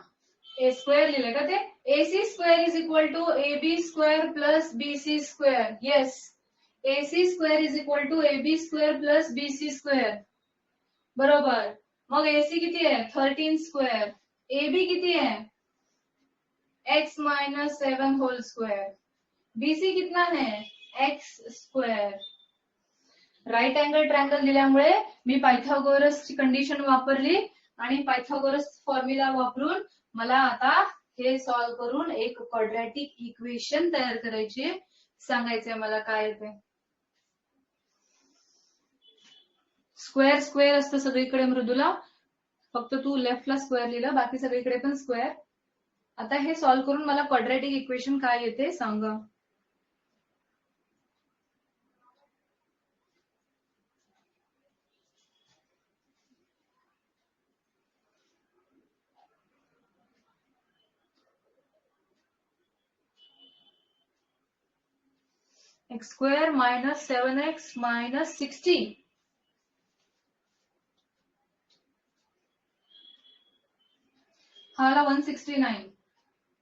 ए स्क्वेअर लिहिलंय का ते. AC square is equal to AB square plus BC square. Yes AC square is equal to AB square plus BC square बरोबर. मग एसी किती आहे 13 स्क्वेअर. एबी किती आहे x minus 7 whole square. BC कितना है x square. Right angle triangle दिल्यामुळे मी पायथागोरसची कंडिशन वापरली आणि पायथागोरस फॉर्म्युला वापरून मला आता हे सॉल्व्ह करून एक क्वाड्रॅटिक इक्वेशन तयार करायची. सांगायचंय मला काय येते. स्क्वेअर स्क्वेअर असतं सगळीकडे मृदुला. फक्त तू लेफ्टला स्क्वेअर लिहिलं, बाकी सगळीकडे पण स्क्वेअर. आता हे सॉल्व्ह करून मला क्वाड्रॅटिक इक्वेशन काय येते सांगा. X square minus 7x minus 60. हा 169.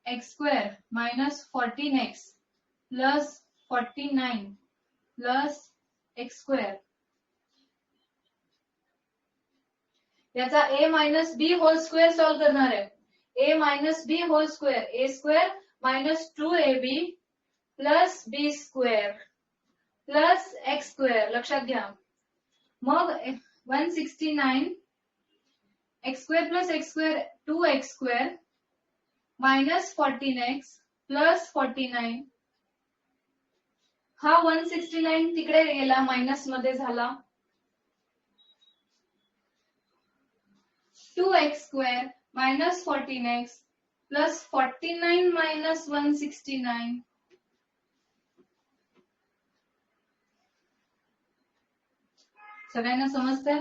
X square minus 14x plus 49 plus x square. याचा ए मायनस बी होल स्क्वेअर सॉल्व्ह करणार आहे. ए मायनस बी होल स्क्वेअर. ए स्क्वेअर मायनस 2ab प्लस बी स्क्वेअर प्लस एक्स स्क्वेअर. लक्षात घ्या. मग 169 x square plus x square 2x square minus 14x plus 49. हा 169 तिकडे गेला minus मध्ये झाला. 2x square minus 14x plus 49 minus 169. सगळ्यांना समजतंय.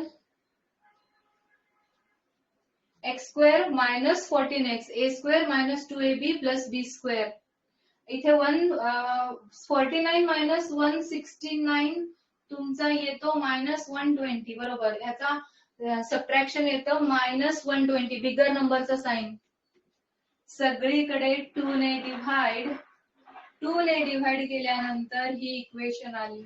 एक्स स्क्वेअर मायनस 14x ए स्क्वेअर मायनस 2ab प्लस बी स्क्वेअर. इथे 49 मायनस 169 तुमचा येतो मायनस 120 बरोबर. याचा सबट्रॅक्शन येतं मायनस 120 बिगर नंबरचा साइन. सगळीकडे 2 ने डिव्हाइड केल्यानंतर ही इक्वेशन आली.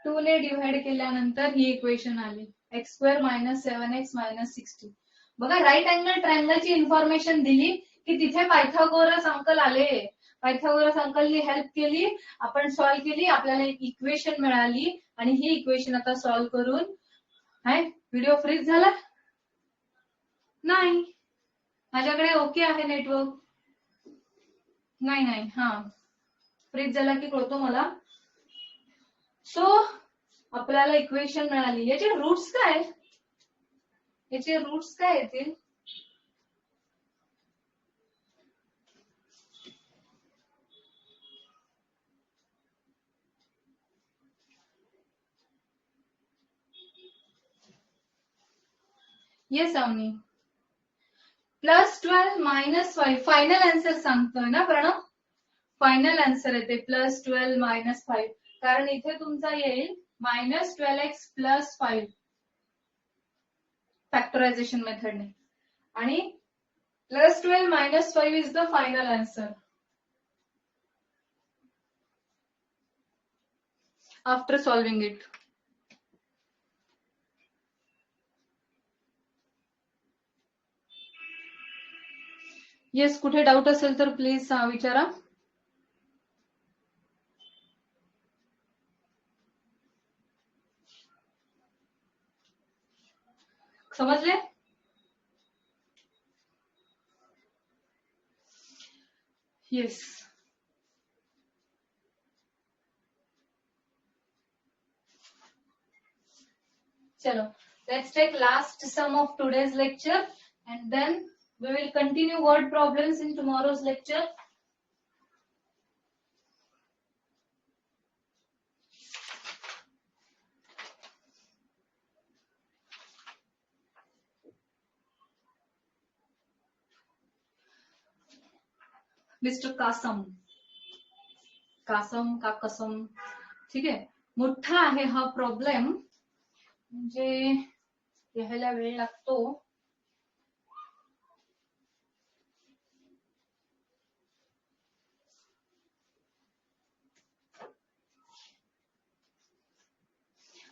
2 ने डिव्हाइड केल्यानंतर ही इक्वेशन आली. X square minus 7x minus 60. बघा राईट अँगल ट्रायंगलची इन्फॉर्मेशन दिली की तिथे पायथागोरस अंकल आले. पायथागोरस अंकलनी हेल्प केली. आपण सॉल्व्ह केली. आपल्याला एक इक्वेशन मिळाली आणि ही इक्वेशन आता सॉल्व्ह करून. हाय व्हिडिओ फ्रीज झाला नाही. माझ्याकडे ओके आहे नेटवर्क. नाही हा फ्रीज झाला की कळतो मला. सो आपल्याला इक्वेशन मिळाली. याचे रूट्स काय. याचे रूट्स काय येतील? येस अवनी. +12 -5 फायनल आन्सर सांगतोय ना प्रणव? फायनल आन्सर येते +12 - 5, कारण इथे तुमचा येईल -12x + 5 फॅक्टरायझेशन मेथडने, आणि +12 - 5 is the final answer after solving it. Yes, कुठे डाऊट असेल तर प्लीज विचारा. समजले? येस. चलो, let's take last sum of today's lecture and then we will continue word problems in tomorrow's lecture. Mister Kasam, Kasam का कसम, ठीक आहे. मोठा आहे हा प्रॉब्लेम, म्हणजे लिहायला वेळ लागतो.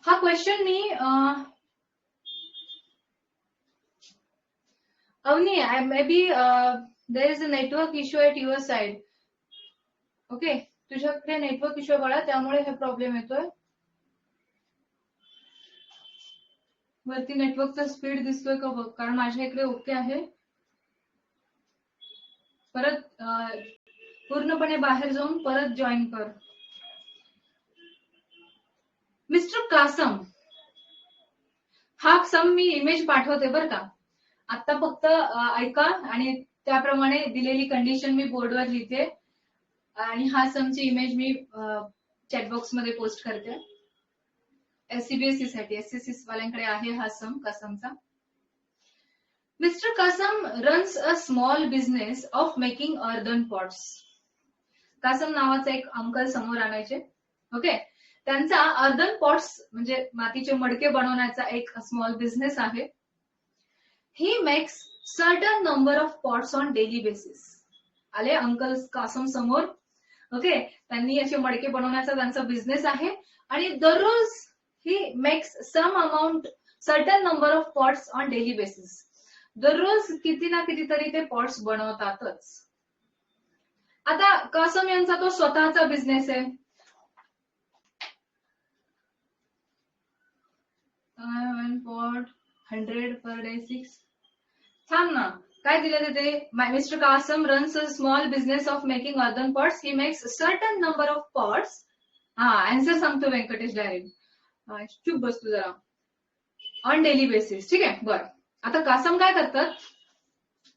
हा क्वेश्चन मी Avani, may be there is a network issue at your side. Okay, तुझ्याकडे नेटवर्क इश्यू बाळा, त्यामुळे हे प्रॉब्लेम येतोय. वरती नेटवर्कचा स्पीड दिसतोय का बघ, कारण माझ्या इकडे ओके आहे. परत पूर्णपणे बाहेर जाऊन परत जॉईन कर. मिस्टर कासम, हा सम मी इमेज पाठवते बरं का. आता फक्त ऐका आणि त्याप्रमाणे दिलेली कंडिशन मी बोर्डवर लिहिते, आणि हा समची इमेज मी चॅटबॉक्स मध्ये पोस्ट करते. SCBSE साठी, SSC वाल्यांकडे आहे हा सम कासमचा. Mister Kasam runs a small business of making earthen pots. Kasam नावाचा एक अंकल समोर आणायचे. ओके, त्यांचा अर्दन पॉट्स म्हणजे मातीचे मडके बनवण्याचा एक स्मॉल बिझनेस आहे. ही makes certain number of pots on daily basis. आले अंकल कासम समोर. ओके, त्यांनी असे मडके बनवण्याचा त्यांचा बिझनेस आहे, आणि दररोज he makes some amount certain number of pots on daily basis. दररोज किती ना कितीतरी ते पॉट्स बनवतातच. आता कासम यांचा तो स्वतःचा बिझनेस आहे. Pot 100 per day 6. थांब ना, काय दिलं ते? Mister Kasam runs a small business of making earthen pots. He makes certain number of pots. हा, आन्सर सांगतो व्यंकटेश डायरेक्ट. चुप बसतो जरा. ऑन डेली बेसिस, ठीक आहे. बरं, आता कासम काय करतात?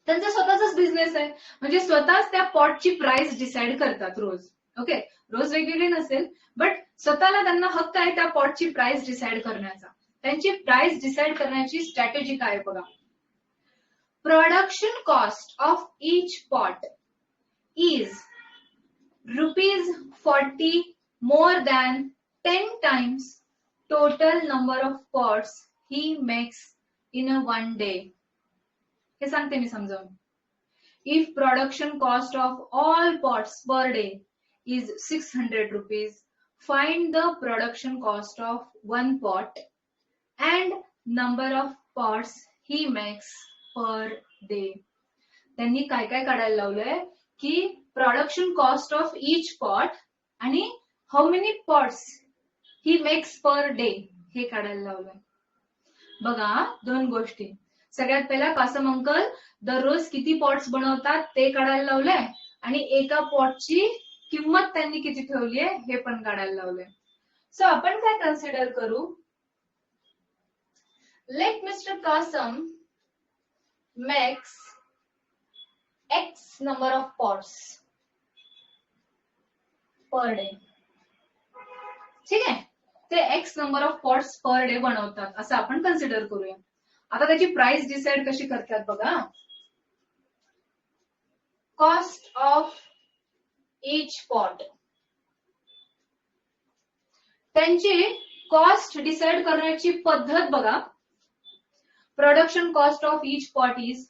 त्यांचा स्वतःचाच बिझनेस आहे, म्हणजे स्वतःच त्या पॉटची प्राइस डिसाइड करतात रोज. ओके, रोज वेगवेगळी नसेल, बट स्वतःला त्यांना हक्क आहे त्या पॉटची प्राइस डिसाइड करण्याचा. त्यांची प्राइस डिसाइड करण्याची स्ट्रॅटेजी काय बघा. Production cost of each pot is ₹40 more than 10 times total number of pots he makes in a one day. हे सांगते मी समजावून. If production cost of all pots per day is ₹600, find the production cost of one pot and number of pots he makes per day. त्यांनी काय काय काढायला लावलंय की production cost of each pot आणि how many pots he makes per day हे काढायला लावलंय. बघा, दोन गोष्टी. सगळ्यात पहिला कासम अंकल दररोज किती पॉट्स बनवतात ते काढायला लावलंय, आणि एका पॉटची किंमत त्यांनी किती ठेवली आहे हे पण काढायला लावलंय. सो आपण काय कन्सिडर करू? Let Mr. Kasam makes X number of pots per day. ठीक आहे, ते x number of pots per day बनवतात असं आपण कन्सिडर करूया. आता त्याची प्राइस डिसाइड कशी करतात बघा. Cost of each pot. त्यांची कॉस्ट डिसाइड करण्याची पद्धत बघा. Production cost of each pot is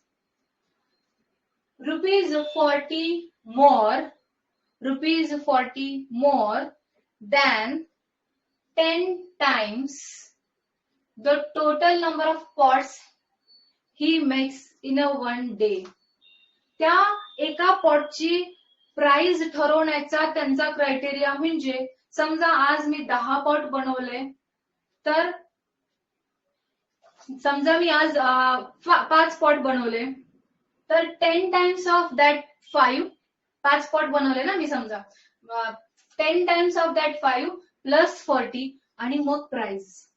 ₹40 more than 10 times the total number of pots he makes in a one day. त्या एका पॉटची प्राइस ठरवण्याचा त्यांचा क्रायटेरिया म्हणजे समजा आज मी 10 पॉट बनवले, तर समजा मी आज 5 पॉट बनवले, तर 10 टाइम्स ऑफ दॅट 5 पॉट बनवले ना मी, समजा 10 टाइम्स ऑफ दॅट 5 प्लस 40 आणि मग प्राइस.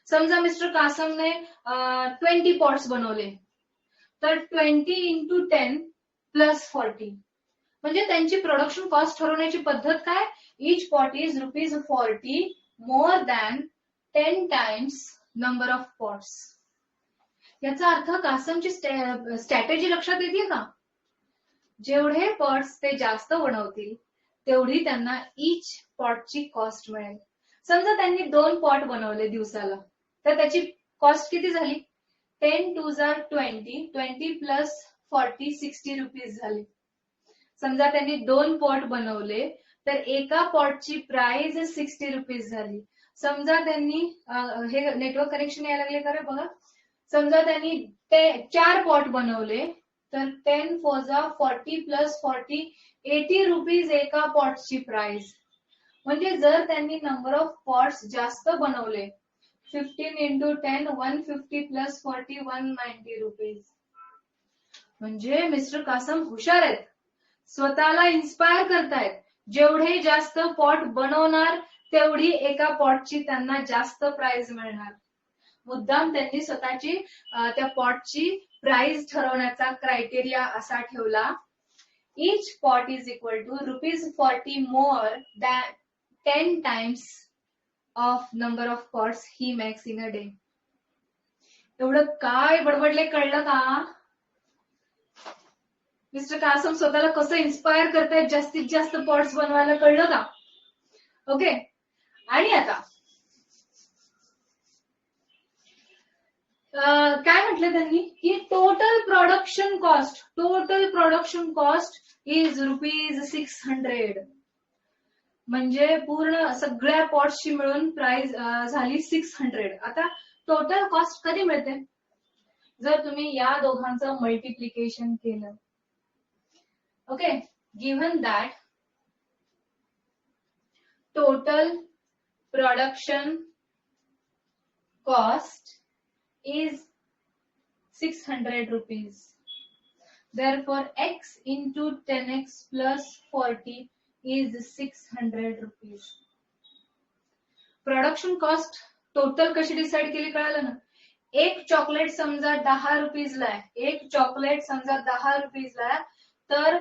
समजा मिस्टर कासमने 20 पॉट्स बनवले, तर 20 into 10 प्लस 40, म्हणजे त्यांची प्रोडक्शन कॉस्ट ठरवण्याची पद्धत काय. Each pot is ₹40 more than 10 times number of pots. याचा अर्थ कासमची स्ट्रॅटेजी लक्षात येते का. जेवढे पॉट्स ते जास्त बनवतील तेवढी त्यांना इच पॉटची कॉस्ट मिळेल. समजा त्यांनी 2 पॉट बनवले दिवसाला, तर त्याची कॉस्ट किती झाली. 10 2 20, 20 प्लस 40 60 रुपीज झाले. समजा त्यांनी 2 पॉट बनवले, तर एका पॉटची प्राइस 60 रुपीज झाली. समजा त्यांनी हे नेटवर्क कनेक्शन यायला लागले का रे बघा. समजा त्यांनी 4 पॉट बनवले, तर 10 4 40 प्लस 40 80 रुपीज एका पॉटची प्राइस. म्हणजे जर त्यांनी नंबर ऑफ पॉट्स जास्त बनवले, 15 into 10 150 प्लस 40 190 रुपीज. म्हणजे मिस्टर कासम हुशार आहेत, स्वतःला इन्स्पायर करतायत. जेवढे जास्त पॉट बनवणार तेवढी एका पॉटची त्यांना जास्त प्राइस मिळणार. मुद्दाम त्यांनी स्वतःची त्या पॉटची प्राइस ठरवण्याचा क्रायटेरिया असा ठेवला. Each pot is equal to ₹40 more than 10 times of number of pots he makes in a day. एवढं काय बडबडले कळलं का. मिस्टर कासम स्वतःला कसं इन्स्पायर करतायत जास्तीत जास्त पॉट्स बनवायला, कळलं का. ओके. आणि आता काय म्हटलं त्यांनी की टोटल प्रोडक्शन कॉस्ट इज ₹600. म्हणजे पूर्ण सगळ्या पॉट्सची मिळून प्राइस झाली 600. आता टोटल कॉस्ट कधी मिळते, जर तुम्ही या दोघांचं मल्टिप्लिकेशन केलं. Okay. Given that total production cost is 600 rupees. Therefore, x into 10x plus 40 is 600 rupees. Production cost total कशी डिसाइड केली कळालं ना. एक चॉकलेट समजा 10 रुपीजला आहे, एक चॉकलेट समजा 10 रुपीजला आहे, तर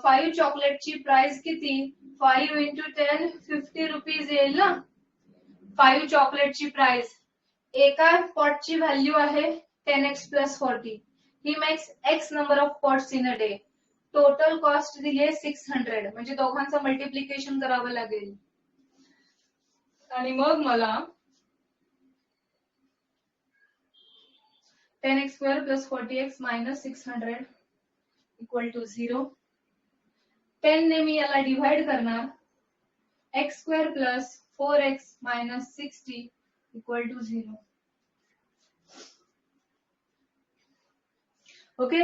5 चॉकलेटची प्राइस किती. 5 into 10 50 रुपीज येईल ना. 5 चॉकलेटची प्राइस. एका पॉटची व्हॅल्यू आहे 10x plus 40. He makes x number of pots in a day. Total cost दिली आहे 600, म्हणजे दोघांचं मल्टिप्लिकेशन करावं लागेल. आणि मग मला 10x square plus 40x minus 600 equal to 0. 10 ने मी याला डिव्हाइड करणार. x square plus 4x minus 60 equal to 0. Okay.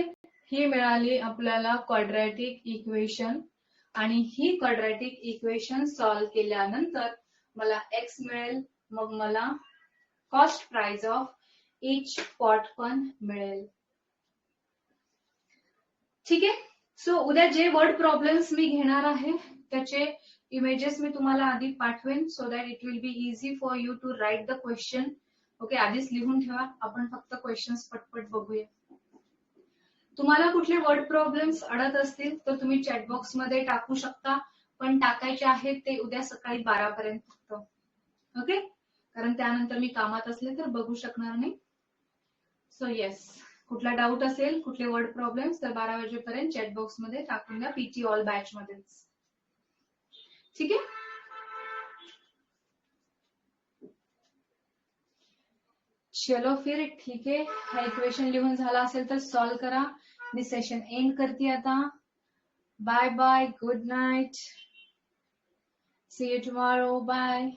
ही मिळाली आपल्याला क्वाड्रॅटिक इक्वेशन. आणि ही क्वाड्रॅटिक इक्वेशन सॉल्व्ह केल्यानंतर मला x मिळेल, मग मला cost price of each pot पण मिळेल. ठीक आहे. सो उद्या जे वर्ड प्रॉब्लेम्स मी घेणार आहे त्याचे इमेजेस मी तुम्हाला आधी पाठवेन, so that it will be easy for you to write the question. Okay, आधीच लिहून ठेवा. आपण फक्त क्वेश्चन्स पटपट बघूया. तुम्हाला कुठले वर्ड प्रॉब्लेम्स अडत असतील तर तुम्ही चॅटबॉक्स मध्ये टाकू शकता, पण टाकायचे आहेत ते उद्या सकाळी 12 पर्यंत फक्त. ओके, कारण त्यानंतर मी कामात असले तर बघू शकणार नाही. सो येस, कुठला डाऊट असेल, कुठले वर्ड प्रॉब्लेम्स, तर 12 वाजेपर्यंत चॅटबॉक्स मध्ये टाकून द्या, पीटी ऑल बॅच मध्येच. ठीक आहे. चलो फिर ठीक आहे. हा इक्वेशन लिहून झाला असेल तर सॉल्व्ह करा. मी सेशन एंड करते आता. Bye bye, good night, see you tomorrow, bye.